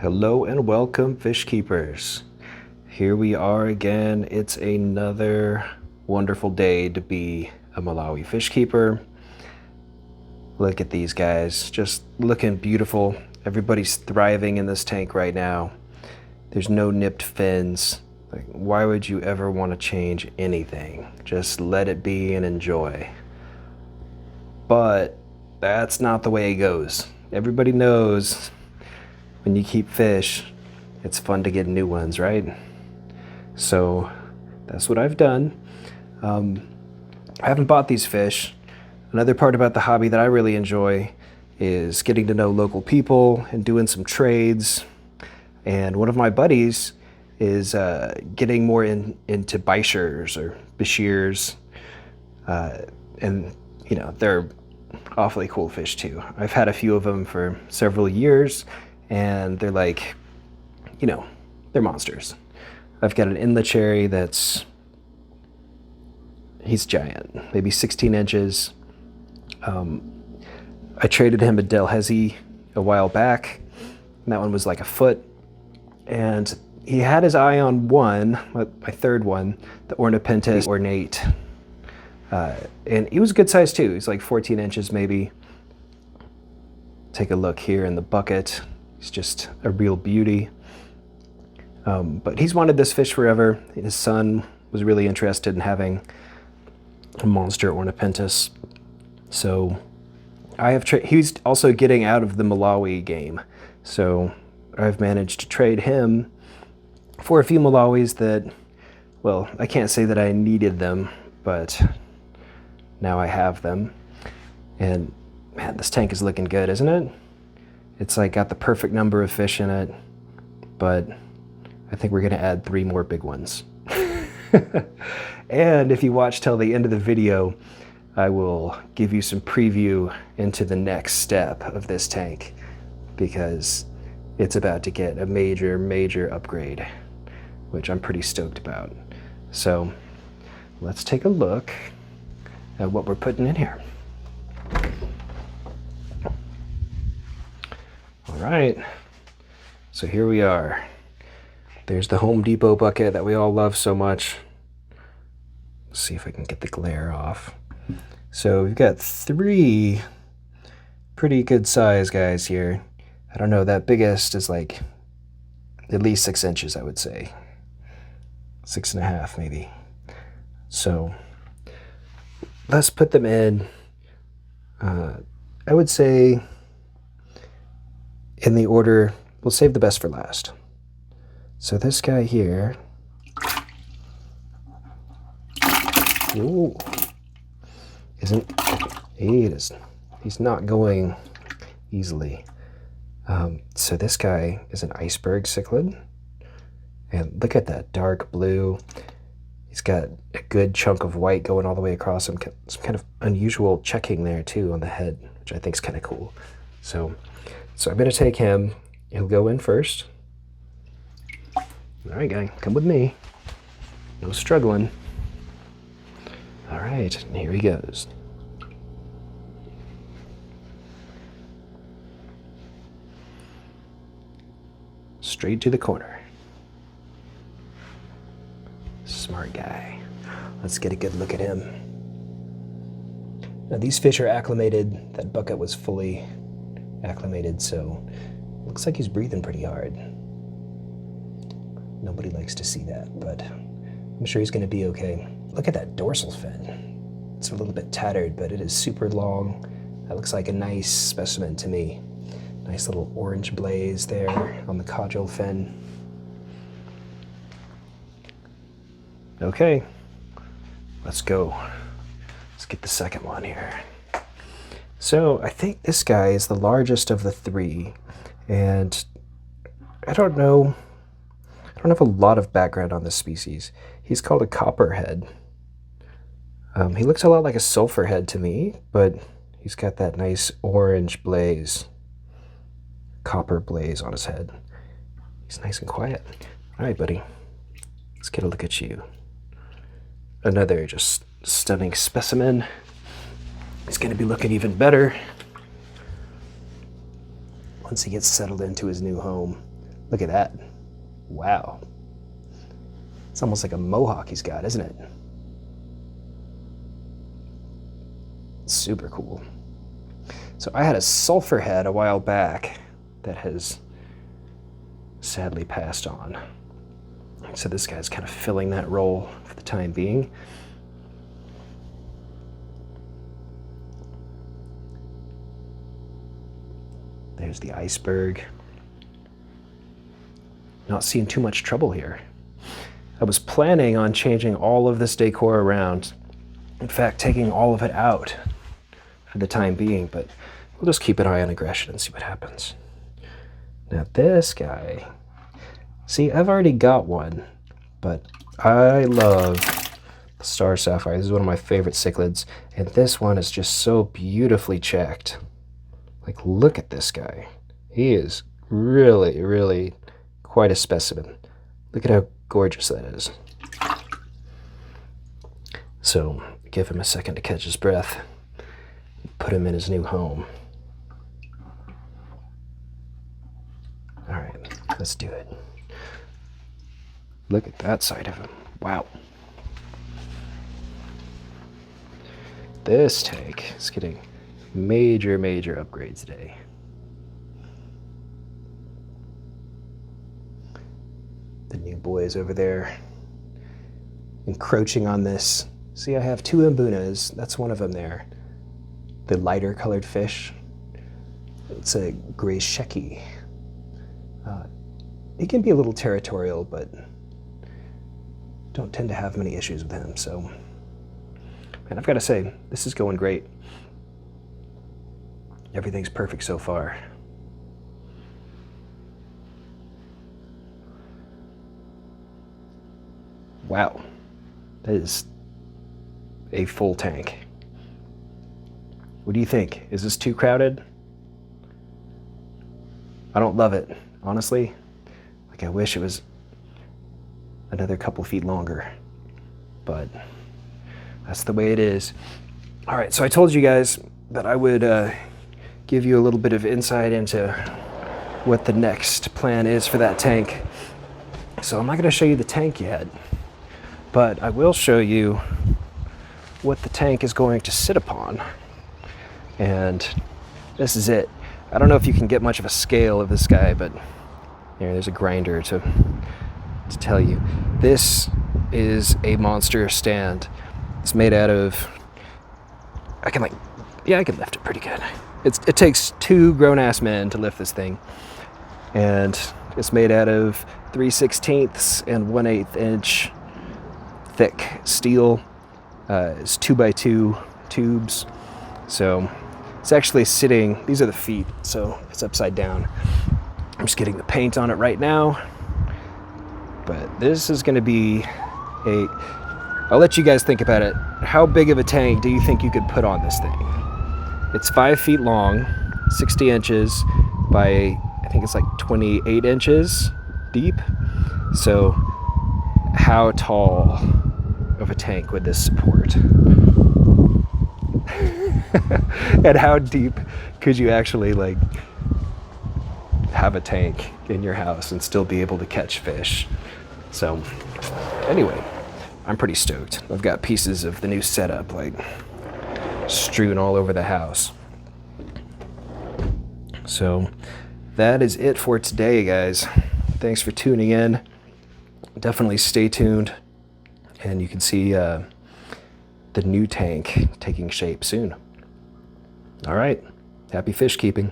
Hello and welcome, fish keepers. Here we are again. It's another wonderful day to be a Malawi fish keeper. Look at these guys, just looking beautiful. Everybody's thriving in this tank right now. There's no nipped fins. Like, why would you ever want to change anything? Just let it be and enjoy. But that's not the way it goes. Everybody knows when you keep fish, it's fun to get new ones, right? So that's what I've done. I haven't bought these fish. Another part about the hobby that I really enjoy is getting to know local people and doing some trades. And one of my buddies is getting more into Bishers or Bashirs. And you know, they're awfully cool fish too. I've had a few of them for several years and they're like, you know, they're monsters. I've got an inlet cherry he's giant, maybe 16 inches. I traded him a Delhaize a while back, and that one was like a foot. And he had his eye on one, my third one, the Ornamentus ornate. And he was a good size too. He's like 14 inches maybe. Take a look here in the bucket. He's just a real beauty. But he's wanted this fish forever. His son was really interested in having a monster Ornamentus. So he's also getting out of the Malawi game. So I've managed to trade him for a few Malawis that, well, I can't say that I needed them, but now I have them. And man, this tank is looking good, isn't it? It's like got the perfect number of fish in it, but I think we're gonna add 3 more big ones. And if you watch till the end of the video, I will give you some preview into the next step of this tank because it's about to get a major upgrade, which I'm pretty stoked about. So let's take a look at what we're putting in here. All right, so here we are. There's the Home Depot bucket that we all love so much. Let's see if I can get the glare off. So we've got 3 pretty good size guys here. I don't know, that biggest is like at least 6 inches, I would say. 6.5 maybe. So let's put them in, I would say in the order, we'll save the best for last. So this guy here, ooh, he's not going easily. So this guy is an iceberg cichlid, and look at that dark blue. He's got a good chunk of white going all the way across, some kind of unusual checking there too on the head, which I think is kind of cool. So I'm gonna take him. He'll go in first. All right, guy, come with me. No struggling. All right, and here he goes. Straight to the corner. Smart guy. Let's get a good look at him. Now these fish are acclimated. That bucket was fully acclimated, so looks like he's breathing pretty hard. Nobody likes to see that, but I'm sure he's gonna be okay. Look at that dorsal fin. It's a little bit tattered, but it is super long. That looks like a nice specimen to me. Nice little orange blaze there on the caudal fin. Okay, let's go. Let's get the second one here. So I think this guy is the largest of the 3, and I don't have a lot of background on this species. He's called a copperhead. He looks a lot like a sulfurhead to me, but he's got that nice orange blaze, copper blaze on his head. He's nice and quiet. All right, buddy, let's get a look at you. Another just stunning specimen. He's gonna be looking even better once he gets settled into his new home. Look at that. Wow. It's almost like a mohawk he's got, isn't it? Super cool. So I had a sulfur head a while back that has sadly passed on. So this guy's kind of filling that role for the time being. There's the iceberg. Not seeing too much trouble here. I was planning on changing all of this decor around. In fact, taking all of it out for the time being, but we'll just keep an eye on aggression and see what happens. Now this guy, see, I've already got one, but I love Star Sapphire. This is one of my favorite cichlids, and this one is just so beautifully checked. Like, look at this guy. He is really, really quite a specimen. Look at how gorgeous that is. So give him a second to catch his breath. Put him in his new home. All right, let's do it. Look at that side of him. Wow. This tank is getting major, major upgrades today. The new boys over there encroaching on this. See, I have two Mbunas. That's one of them there. The lighter colored fish. It's a gray sheki. He can be a little territorial, but don't tend to have many issues with him. So, and I've got to say, this is going great. Everything's perfect so far. Wow, that is a full tank. What do you think? Is this too crowded? I don't love it, honestly. Like, I wish it was another couple feet longer, but that's the way it is. All right, so I told you guys that I would give you a little bit of insight into what the next plan is for that tank. So I'm not gonna show you the tank yet, but I will show you what the tank is going to sit upon. And this is it. I don't know if you can get much of a scale of this guy, but there's a grinder to tell you. This is a monster stand. It's made out of, I can lift it pretty good. It takes two grown-ass men to lift this thing. And it's made out of 3/16 and 1/8 inch thick steel. It's 2x2 tubes. So it's actually sitting, these are the feet, so it's upside down. I'm just getting the paint on it right now. But this is gonna be I'll let you guys think about it. How big of a tank do you think you could put on this thing? It's 5 feet long, 60 inches by, I think it's like 28 inches deep. So how tall of a tank would this support? And how deep could you actually like have a tank in your house and still be able to catch fish? So anyway, I'm pretty stoked. I've got pieces of the new setup like strewn all over the house. So that is it for today, guys. Thanks for tuning in. Definitely stay tuned, and you can see the new tank taking shape soon. All right, happy fish keeping.